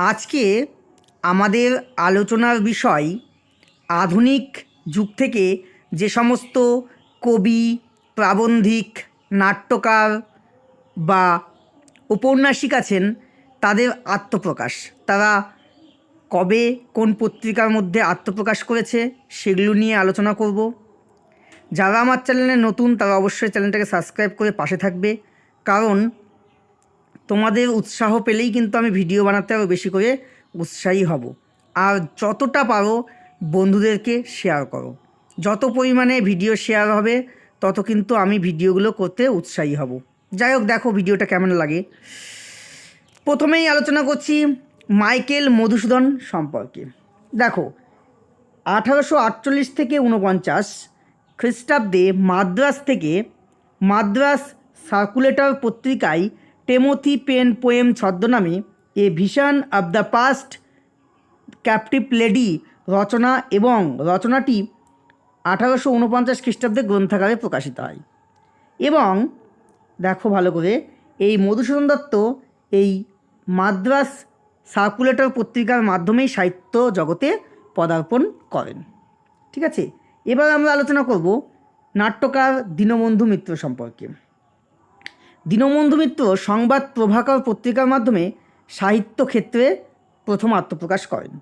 আজকে আমাদের আলোচনার বিষয় আধুনিক যুগ থেকে যে সমস্ত কবি, প্রাবন্ধিক, নাট্যকার বা ঔপন্যাসিক আছেন তাদের আত্মপ্রকাশ। তারা কবে কোন পত্রিকার মধ্যে আত্মপ্রকাশ করেছে সেগুলো নিয়ে আলোচনা করব। যারা আমার চ্যানেলে নতুন তারা অবশ্যই চ্যানেলটাকে সাবস্ক্রাইব করে পাশে থাকবে, কারণ তোমাদের উৎসাহ পেলেই কিন্তু আমি ভিডিও বানাতে আরও বেশি করে উৎসাহী হব। আর যতটা পারো বন্ধুদেরকে শেয়ার করো। যত পরিমাণে ভিডিও শেয়ার হবে তত কিন্তু আমি ভিডিওগুলো করতে উৎসাহী হব। যাই হোক, দেখো ভিডিওটা কেমন লাগে। প্রথমেই আলোচনা করছি মাইকেল মধুসূদন সম্পর্কে। দেখো, 1848 থেকে 49 খ্রিস্টাব্দে মাদ্রাস সার্কুলেটর পত্রিকায় টেমোথি পেন পোয়েম ছদ্মনামে a vision of the past captive lady রচনা এবং রচনাটি 1849 খ্রিস্টাব্দে গ্রন্থাগারে প্রকাশিত হয়। এবং দেখো ভালো করে, এই মধুসূদন দত্ত এই মাদ্রাস সার্কুলেটর পত্রিকার মাধ্যমেই সাহিত্য জগতে পদার্পণ করেন। ঠিক আছে, এবার আমরা আলোচনা করব নাট্যকার দীনবন্ধু মিত্র সম্পর্কে। দীনবন্ধু মিত্র সংবাদ প্রভাকর পত্রিকার মাধ্যমে সাহিত্য ক্ষেত্রে প্রথম আত্মপ্রকাশ করেন,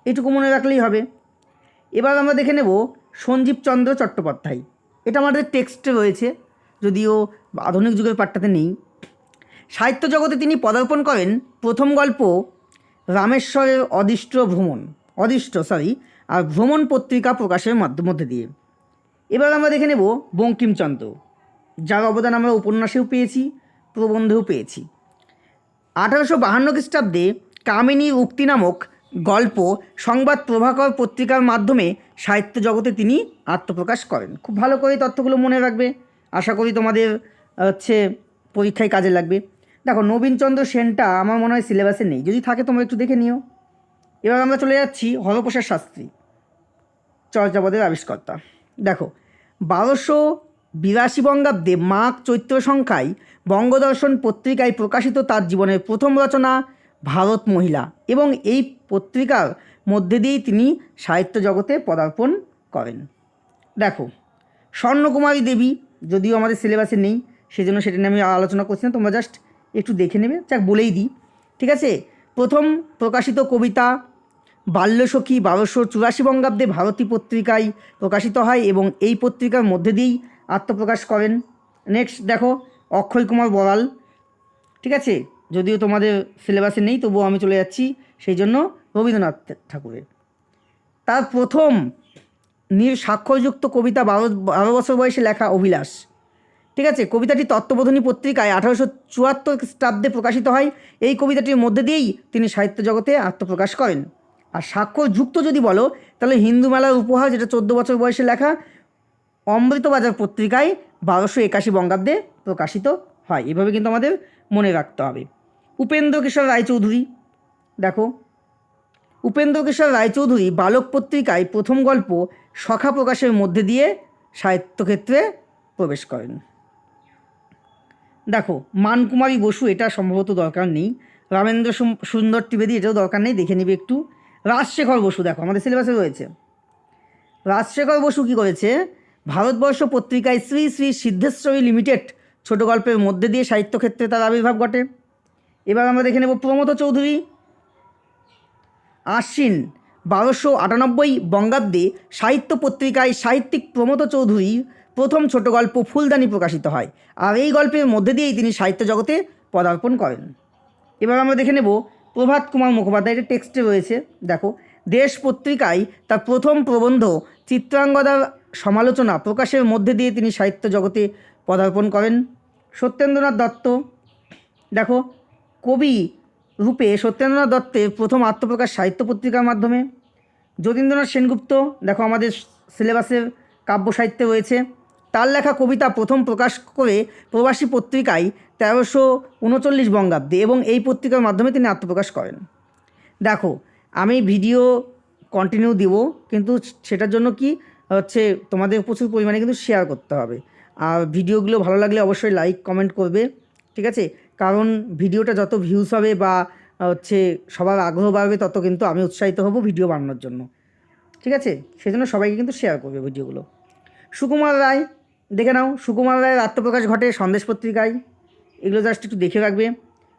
এটুকু মনে রাখলেই হবে। এবার আমরা দেখে নেব সঞ্জীবচন্দ্র চট্টোপাধ্যায়। এটা আমাদের টেক্সটে রয়েছে, যদিও আধুনিক যুগের পাঠটাতে নেই। সাহিত্য জগতে তিনি পদার্পণ করেন প্রথম গল্প রামেশ্বরের ভ্রমণ পত্রিকা প্রকাশের মধ্যে দিয়ে। এবার আমরা দেখে নেব বঙ্কিমচন্দ্র, যার অবদান আমরা উপন্যাসেও পেয়েছি, প্রবন্ধেও পেয়েছি। 1852 খ্রিস্টাব্দে কামিনীর উক্তি নামক গল্প সংবাদ প্রভাকর পত্রিকার মাধ্যমে সাহিত্য জগতে তিনি আত্মপ্রকাশ করেন। খুব ভালো করে তথ্যগুলো মনে রাখবে, আশা করি তোমাদের পরীক্ষায় কাজে লাগবে। দেখো, নবীনচন্দ্র সেনটা আমার মনে হয় সিলেবাসে নেই, যদি থাকে তোমরা একটু দেখে নিও। এবার আমরা চলে যাচ্ছি হরপ্রসাদ শাস্ত্রী, চর্যাপদের আবিষ্কর্তা। দেখো, 1282 বঙ্গাব্দে মাঘ চৈত্র সংখ্যায় বঙ্গদর্শন পত্রিকায় প্রকাশিত তার জীবনের প্রথম রচনা ভারত মহিলা, এবং এই পত্রিকার মধ্যে দিয়েই তিনি সাহিত্য জগতে পদার্পণ করেন। দেখো, স্বর্ণকুমারী দেবী, যদিও আমাদের সিলেবাসে নেই সেজন্য সেটা নিয়ে আমি আলোচনা করছি না, তোমরা জাস্ট একটু দেখে নেবে, যাক বলেই দিই। ঠিক আছে, প্রথম প্রকাশিত কবিতা বাল্যসখী 1284 বঙ্গাব্দে ভারতী পত্রিকায় প্রকাশিত হয় এবং এই পত্রিকার মধ্যে দিয়েই আত্মপ্রকাশ করেন। নেক্সট দেখো, অক্ষয় কুমার বড়াল। ঠিক আছে, যদিও তোমাদের সিলেবাসে নেই তবুও আমি চলে যাচ্ছি, সেই জন্য রবীন্দ্রনাথ ঠাকুরের তার প্রথম স্বাক্ষরযুক্ত কবিতা 12 বছর বয়সে লেখা অভিলাষ। ঠিক আছে, কবিতাটি তত্ত্ববোধিনী পত্রিকায় 1874 খ্রিস্টাব্দে প্রকাশিত হয়। এই কবিতাটির মধ্যে দিয়েই তিনি সাহিত্য জগতে আত্মপ্রকাশ করেন। আর স্বাক্ষরযুক্ত যদি বলো তাহলে হিন্দু মেলার উপহার, যেটা 14 বছর বয়সে লেখা, অমৃতবাজার পত্রিকায় 1281 বঙ্গাব্দে প্রকাশিত হয়। এভাবে কিন্তু আমাদের মনে রাখতে হবে। উপেন্দ্রকিশোর রায়চৌধুরী। দেখো, উপেন্দ্রকিশোর রায়চৌধুরী বালক পত্রিকায় প্রথম গল্প সখা প্রকাশের মধ্যে দিয়ে সাহিত্যক্ষেত্রে প্রবেশ করেন। দেখো, মানকুমারী বসু, এটা সম্ভবত দরকার নেই। রামেন্দ্র সুন্দর ত্রিবেদী, এটাও দরকার নেই, দেখে নিবে একটু। রাজশেখর বসু, দেখো আমাদের সিলেবাসে রয়েছে। রাজশেখর বসু কী করেছে, ভারতবর্ষ পত্রিকায় শ্রী শ্রী সিদ্ধেশ্বরী লিমিটেড ছোট গল্পের মধ্যে দিয়ে সাহিত্যক্ষেত্রে তার আবির্ভাব ঘটে। এবার আমরা দেখে নেব প্রমথ চৌধুরী। আশ্বিন 1298 বঙ্গাব্দে সাহিত্য পত্রিকায় সাহিত্যিক প্রমথ চৌধুরী প্রথম ছোট গল্প ফুলদানি প্রকাশিত হয়, আর এই গল্পের মধ্যে দিয়েই তিনি সাহিত্য জগতে পদার্পণ করেন। এবার আমরা দেখে নেব প্রভাত কুমার মুখোপাধ্যায়, এটা টেক্সটে রয়েছে। দেখো, দেশ পত্রিকায় তার প্রথম প্রবন্ধ চিত্রাঙ্গদার সমালোচনা প্রকাশের মধ্যে দিয়ে তিনি সাহিত্য জগতে পদার্পণ করেন। সত্যেন্দ্রনাথ দত্ত। দেখো, কবি রূপে সত্যেন্দ্রনাথ দত্তের প্রথম আত্মপ্রকাশ সাহিত্য পত্রিকার মাধ্যমে। যতীন্দ্রনাথ সেনগুপ্ত, দেখো আমাদের সিলেবাসের কাব্য সাহিত্যে রয়েছে। তার লেখা কবিতা প্রথম প্রকাশ করে প্রবাসী পত্রিকায় 1339 বঙ্গাব্দে, এবং এই পত্রিকার মাধ্যমে তিনি আত্মপ্রকাশ করেন। দেখো, আমি ভিডিও কন্টিনিউ দিব, কিন্তু সেটার জন্য কি হচ্ছে, তোমাদের প্রচুর পরিমাণে কিন্তু শেয়ার করতে হবে। আর ভিডিওগুলো ভালো লাগলে অবশ্যই লাইক কমেন্ট করবে। ঠিক আছে, কারণ ভিডিওটা যত ভিউজ হবে বা হচ্ছে সবার আগ্রহ বাড়বে, তত কিন্তু আমি উৎসাহিত হব ভিডিও বানানোর জন্য। ঠিক আছে, সেজন্য সবাইকে কিন্তু শেয়ার করবে ভিডিওগুলো। সুকুমার রায় দেখে নাও, সুকুমার রায়ের আত্মপ্রকাশ ঘটে সন্দেশ পত্রিকায়, এগুলো জাস্ট একটু দেখে রাখবে।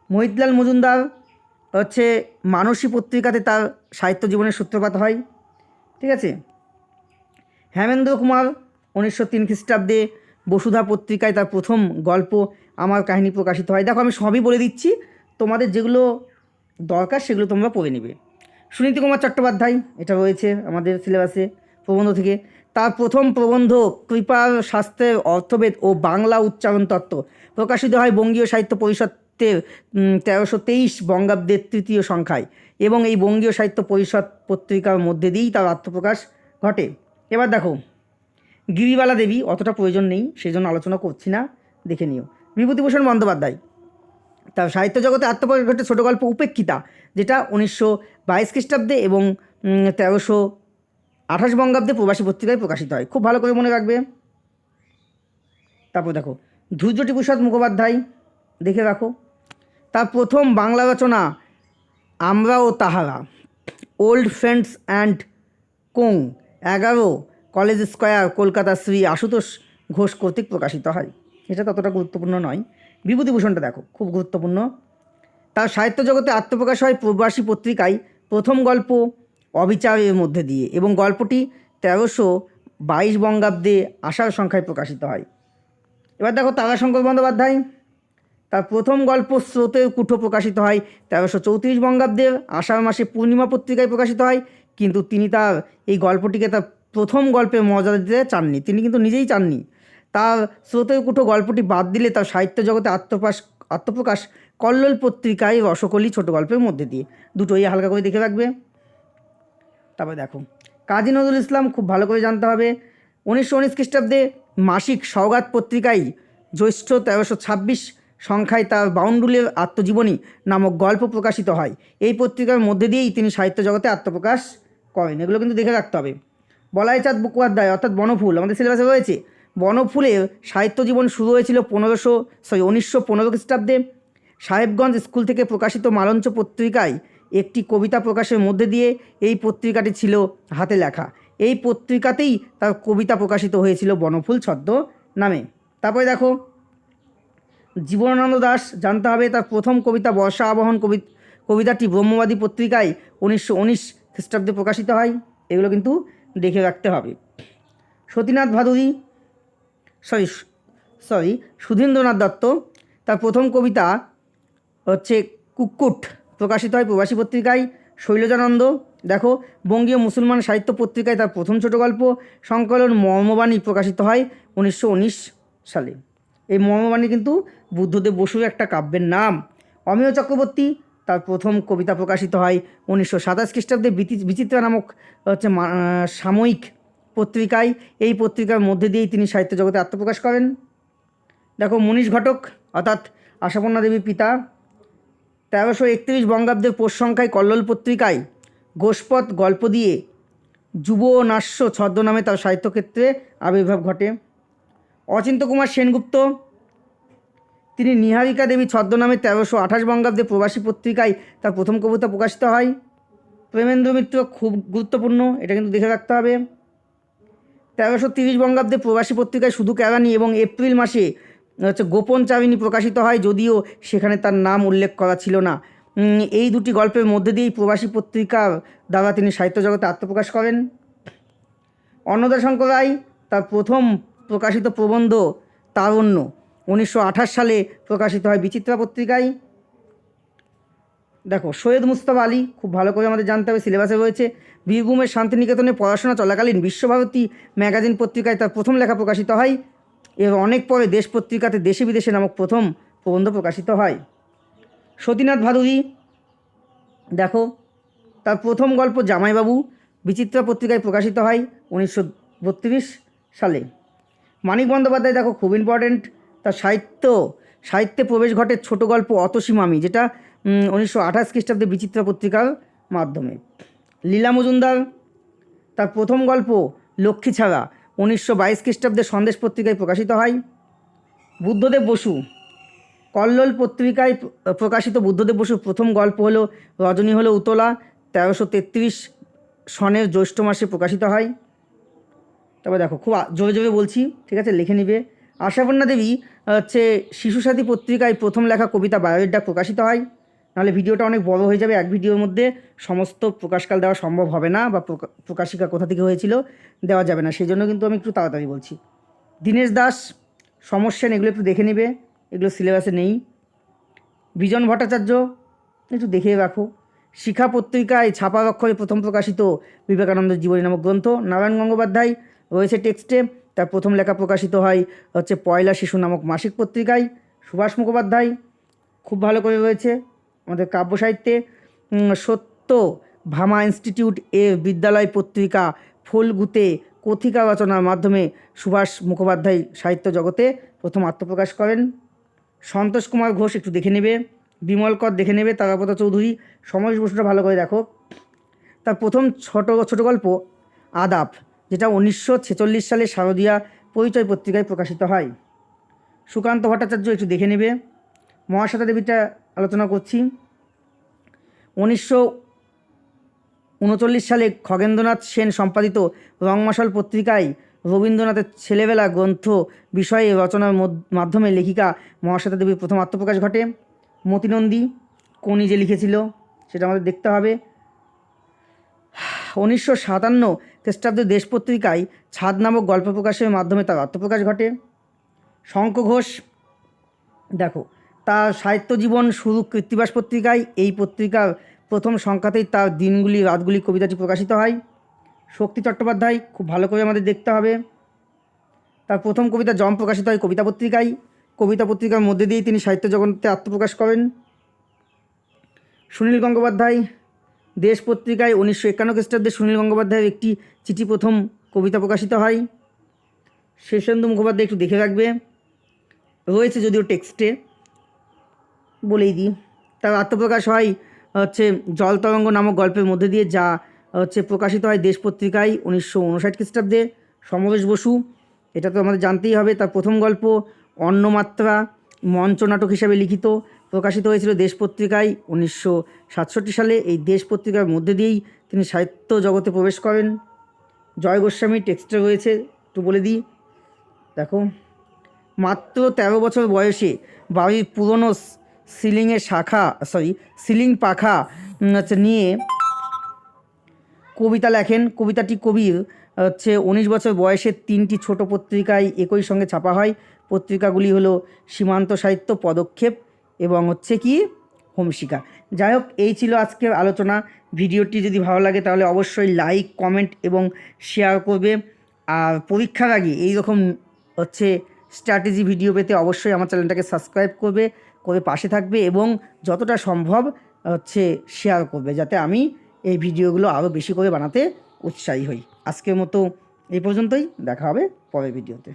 মহিতলাল মজুমদার হচ্ছে মানসী পত্রিকাতে তার সাহিত্য জীবনের সূত্রপাত হয়। ঠিক আছে, হেমেন্দ্র কুমার 1903 খ্রিস্টাব্দে বসুধা পত্রিকায় তার প্রথম গল্প আমার কাহিনী প্রকাশিত হয়। দেখো আমি সবই বলে দিচ্ছি, তোমাদের যেগুলো দরকার সেগুলো তোমরা পড়ে নেবে। সুনীতি কুমার চট্টোপাধ্যায়, এটা রয়েছে আমাদের সিলেবাসে প্রবন্ধ থেকে। তার প্রথম প্রবন্ধ কৃপার শাস্ত্রের অর্থভেদ ও বাংলা উচ্চারণ তত্ত্ব প্রকাশিত হয় বঙ্গীয় সাহিত্য পরিষদের 1323 বঙ্গাব্দের 3য় সংখ্যায়, এবং এই বঙ্গীয় সাহিত্য পরিষদ পত্রিকার মধ্যে দিয়েই তার আত্মপ্রকাশ ঘটে। এবার দেখো গিরিবালা দেবী, অতটা প্রয়োজন নেই সেজন্য আলোচনা করছি না, দেখে নিও। বিভূতিভূষণ বন্দ্যোপাধ্যায়, তার সাহিত্য জগতে আত্মপ্রকাশ ঘটে ছোটো গল্প উপেক্ষিতা, যেটা 1922 খ্রিস্টাব্দে এবং 1328 বঙ্গাব্দে প্রবাসী পত্রিকায় প্রকাশিত হয়। খুব ভালো করে মনে রাখবে। তারপর দেখো ধৈর্যটিপ্রসাদ মুখোপাধ্যায়, দেখে রাখো, তার প্রথম বাংলা রচনা আমরা ও তাহারা, old friends and co, 11 college square, Kolkata, Shri Ashutosh Ghosh কর্তৃক প্রকাশিত হয়। এটা ততটা গুরুত্বপূর্ণ নয়। বিভূতিভূষণটা দেখো, খুব গুরুত্বপূর্ণ। তার সাহিত্য জগতে আত্মপ্রকাশ হয় প্রবাসী পত্রিকায় প্রথম গল্প অবিচারের মধ্যে দিয়ে, এবং গল্পটি 1322 বঙ্গাব্দে আষাঢ় সংখ্যায় প্রকাশিত হয়। এবার দেখো তারাশঙ্কর বন্দ্যোপাধ্যায়, তার প্রথম গল্প স্রোতের কুঠো প্রকাশিত হয় 1334 বঙ্গাব্দের আষাঢ় মাসে পূর্ণিমা পত্রিকায় প্রকাশিত হয়, কিন্তু তিনি তার এই গল্পটিকে তার প্রথম গল্পের মর্যাদা দিতে চাননি, তিনি কিন্তু নিজেই চাননি। তার স্রোতের কুঠো গল্পটি বাদ দিলে তার সাহিত্য জগতে আত্মপ্রকাশ কল্লোল পত্রিকায় রসকলি ছোট গল্পের মধ্যে দিয়ে। দুটোই হালকা করে দেখে রাখবে। তারপরে দেখো কাজী নজরুল ইসলাম, খুব ভালো করে জানতে হবে। 1919 খ্রিস্টাব্দে মাসিক সওগাত পত্রিকায় জ্যৈষ্ঠ 1326 সংখ্যায় তার বাউন্ডুলের আত্মজীবনী নামক গল্প প্রকাশিত হয়। এই পত্রিকার মধ্যে দিয়েই তিনি সাহিত্য জগতে আত্মপ্রকাশ করেন, এগুলো কিন্তু দেখে রাখতে হবে। বলাইচাঁদ মুখোপাধ্যায় অর্থাৎ বনফুল, আমাদের সিলেবাসে রয়েছে। বনফুলের সাহিত্য জীবন শুরু হয়েছিল 1915 খ্রিস্টাব্দে। সাহেবগঞ্জ স্কুল থেকে প্রকাশিত মালঞ্চ পত্রিকায় একটি কবিতা প্রকাশের মধ্যে দিয়ে এই পত্রিকাটি ছিল হাতে লেখা। এই পত্রিকাতেই তার কবিতা প্রকাশিত হয়েছিল বনফুল ছদ্ম নামে। তারপরে দেখো জীবনানন্দ দাশ, জানতে হবে তার প্রথম কবিতা বর্ষা আবহন কবিতাটি ব্রহ্মবাদী পত্রিকায় 1919 খ্রিস্টাব্দে প্রকাশিত হয়, এগুলো কিন্তু দেখে রাখতে হবে। সতীনাথ ভাদুরী সুধীন্দ্রনাথ দত্ত, তার প্রথম কবিতা হচ্ছে কুক্কুট প্রকাশিত হয় প্রবাসী পত্রিকায়। শৈলজানন্দ, দেখো বঙ্গীয় মুসলমান সাহিত্য পত্রিকায় তার প্রথম ছোট গল্প সংকলন মর্মবাণী প্রকাশিত হয় 1919 সালে। এই মর্মবাণী কিন্তু বুদ্ধদেব বসুর একটা কাব্যের নাম। অমিয় চক্রবর্তী, তার প্রথম কবিতা প্রকাশিত হয় 1927 খ্রিস্টাব্দে বিচিত্রা নামক হচ্ছে সাময়িক পত্রিকায়। এই পত্রিকার মধ্যে দিয়েই তিনি সাহিত্য জগতে আত্মপ্রকাশ করেন। দেখো মনীষ ঘটক অর্থাৎ আশাপূর্ণা দেবীর পিতা, 1331 বঙ্গাব্দের পৌষ সংখ্যায় কল্লোল পত্রিকায় গোষ্পদ গল্প দিয়ে যুব নাস্য ছদ্মনামে তার সাহিত্যক্ষেত্রে আবির্ভাব ঘটে। অচিন্ত্য কুমার সেনগুপ্ত, তিনি নিহারিকা দেবী ছদ্মনামে 1328 বঙ্গাব্দে প্রবাসী পত্রিকায় তার প্রথম কবিতা প্রকাশিত হয়। প্রেমেন্দ্র মিত্র, খুব গুরুত্বপূর্ণ, এটা কিন্তু দেখে রাখতে হবে। 1330 বঙ্গাব্দে প্রবাসী পত্রিকায় শুধু কেরানি এবং এপ্রিল মাসে হচ্ছে গোপন চাবিনী প্রকাশিত হয়, যদিও সেখানে তার নাম উল্লেখ করা ছিল না। এই দুটি গল্পের মধ্যে দিয়েই প্রবাসী পত্রিকার দ্বারা তিনি সাহিত্য জগতে আত্মপ্রকাশ করেন। অন্নদাশঙ্কর রায়, তার প্রথম প্রকাশিত প্রবন্ধ তারণ্য 1928 সালে প্রকাশিত হয় বিচিত্রা পত্রিকায়। দেখো সৈয়দ মুস্তফা আলী, খুব ভালো করে আমাদের জানতে হবে, সিলেবাসে রয়েছে। বীরভূমের শান্তিনিকেতনে পড়াশোনা চলাকালীন বিশ্বভারতী ম্যাগাজিন পত্রিকায় তার প্রথম লেখা প্রকাশিত হয়, এর অনেক পরে দেশ পত্রিকাতে দেশে বিদেশে নামক প্রথম প্রবন্ধ প্রকাশিত হয়। সতীনাথ ভাদুরী, দেখো তার প্রথম গল্প জামাইবাবু বিচিত্রা পত্রিকায় প্রকাশিত হয় 1932 সালে। মানিক বন্দ্যোপাধ্যায়, দেখো খুব ইম্পর্টেন্ট, তার সাহিত্যে প্রবেশ ঘটে ছোট গল্প অতসী মামি, যেটা 1928 খ্রিস্টাব্দে বিচিত্রা পত্রিকার মাধ্যমে। লীলা মজুমদার, তার প্রথম গল্প লক্ষ্মী ছাড়া 1922 খ্রিস্টাব্দে সন্দেশ পত্রিকায় প্রকাশিত হয়। বুদ্ধদেব বসু, কল্লোল পত্রিকায় প্রকাশিত বুদ্ধদেব বসুর প্রথম গল্প হলো রজনী হলো উতলা, 1333 সনের জ্যৈষ্ঠ মাসে প্রকাশিত হয়। তবে দেখো খুব জোরে জোরে বলছি, ঠিক আছে, লিখে নিবে। আশাপূর্ণা দেবী হচ্ছে শিশুসাথী পত্রিকায় প্রথম লেখা কবিতা বায়ুর ডাক প্রকাশিত হয়। নাহলে ভিডিওটা অনেক বড় হয়ে যাবে, এক ভিডিওর মধ্যে সমস্ত প্রকাশকাল দেওয়া সম্ভব হবে না, বা প্রকাশিকা কোথা থেকে হয়েছিল দেওয়া যাবে না, সেই জন্য কিন্তু আমি একটু তাড়াতাড়ি বলছি। দীনেশ দাস, সমস্যা এগুলো একটু দেখে নেবে, এগুলো সিলেবাসে নেই। বিজন ভট্টাচার্য একটু দেখে রাখো। শিখা পত্রিকায় ছাপার অক্ষরে প্রথম প্রকাশিত বিবেকানন্দের জীবনী নামক গ্রন্থ। নারায়ণ গঙ্গোপাধ্যায় রয়েছে টেক্সটে, তার প্রথম লেখা প্রকাশিত হয় হচ্ছে পয়লা শিশু নামক মাসিক পত্রিকায়। সুভাষ মুখোপাধ্যায় খুব ভালো করে রয়েছে আমাদের কাব্য সাহিত্যে। সত্য ভামা ইনস্টিটিউট এর বিদ্যালয় পত্রিকা ফুলগুতে কথিকা রচনার মাধ্যমে সুভাষ মুখোপাধ্যায় সাহিত্য জগতে প্রথম আত্মপ্রকাশ করেন। সন্তোষ কুমার ঘোষ একটু দেখে নেবে। বিমল কর দেখে নেবে। তারাপদ চৌধুরী। সমরেশ বসুটা ভালো করে দেখো। তার প্রথম ছোট গল্প আদাব, যেটা 1946 সালে শারদীয়া পরিচয় পত্রিকায় প্রকাশিত হয়। সুকান্ত ভট্টাচার্য একটু দেখে নেবে। মহাশ্বেতা দেবীটা আলোচনা করছি। 1939 সালে খগেন্দ্রনাথ সেন সম্পাদিত রংমশাল পত্রিকায় রবীন্দ্রনাথের ছেলেবেলা গ্রন্থ বিষয়ে রচনার মাধ্যমে লেখিকা মহাশ্বেতা দেবীর প্রথম আত্মপ্রকাশ ঘটে। মতিনন্দী কোন নিজে লিখেছিল সেটা আমাদের দেখতে হবে। 1957 খ্রিস্টাব্দে দেশ পত্রিকায় ছাদ নামক গল্প প্রকাশের মাধ্যমে তার আত্মপ্রকাশ ঘটে। শঙ্খ ঘোষ দেখো, তার সাহিত্য জীবন শুরু কৃত্তিবাস পত্রিকায়। এই পত্রিকার প্রথম সংখ্যাতেই তার দিনগুলি রাতগুলি কবিতাটি প্রকাশিত হয়। শক্তি চট্টোপাধ্যায় খুব ভালো করে আমাদের দেখতে হবে। তার প্রথম কবিতা জম প্রকাশিত হয় কবিতা পত্রিকায়। কবিতা পত্রিকার মধ্যে দিয়েই তিনি সাহিত্য জগতে আত্মপ্রকাশ করেন। সুনীল গঙ্গোপাধ্যায় দেশ পত্রিকায় 1951 খ্রিস্টাব্দে সুনীল গঙ্গোপাধ্যায়ের একটি চিঠি প্রথম কবিতা প্রকাশিত হয়। শেষেন্দু মুখোপাধ্যায় একটু দেখে রাখবে, রয়েছে যদিও টেক্সটে, বলেই দিই। তার আত্মপ্রকাশ হয় হচ্ছে জল তরঙ্গ নামক গল্পের মধ্যে দিয়ে, যা হচ্ছে প্রকাশিত হয় দেশ পত্রিকায় 1959 খ্রিস্টাব্দে। সমরেশ বসু, এটা তো আমাদের জানতেই হবে। তার প্রথম গল্প অন্নমাত্রা মঞ্চনাটক হিসাবে লিখিত, প্রকাশিত হয়েছিল দেশ পত্রিকায় 1967 সালে। এই দেশ পত্রিকার মধ্যে দিয়েই তিনি সাহিত্য জগতে প্রবেশ করেন। জয় গোস্বামী টেক্সটে রয়েছে, একটু বলে দিই দেখো। মাত্র 13 বছর বয়সে বাড়ির পুরনো সিলিং পাখা নিয়ে কবিতা লেখেন। কবিতাটি কবির 19 বছর বয়সে 3টি ছোট পত্রিকায় একই সঙ্গে ছাপা হয়। পত্রিকাগুলি হলো সীমান্ত সাহিত্য, পদক্ষেপ এবং কি হোমশিকা। যাই হোক, এই ছিল আজকের আলোচনা। ভিডিওটি যদি ভালো লাগে তাহলে অবশ্যই লাইক, কমেন্ট এবং শেয়ার করবে। আর পরীক্ষার আগে এইরকম স্ট্র্যাটেজি ভিডিও পেতে অবশ্যই আমার চ্যানেলটাকে সাবস্ক্রাইব করে পাশে থাকবে, এবং যতটা সম্ভব শেয়ার করবে, যাতে আমি এই ভিডিওগুলো আরও বেশি করে বানাতে উৎসাহী হই। আজকের মতো এই পর্যন্তই, দেখা হবে পরের ভিডিওতে।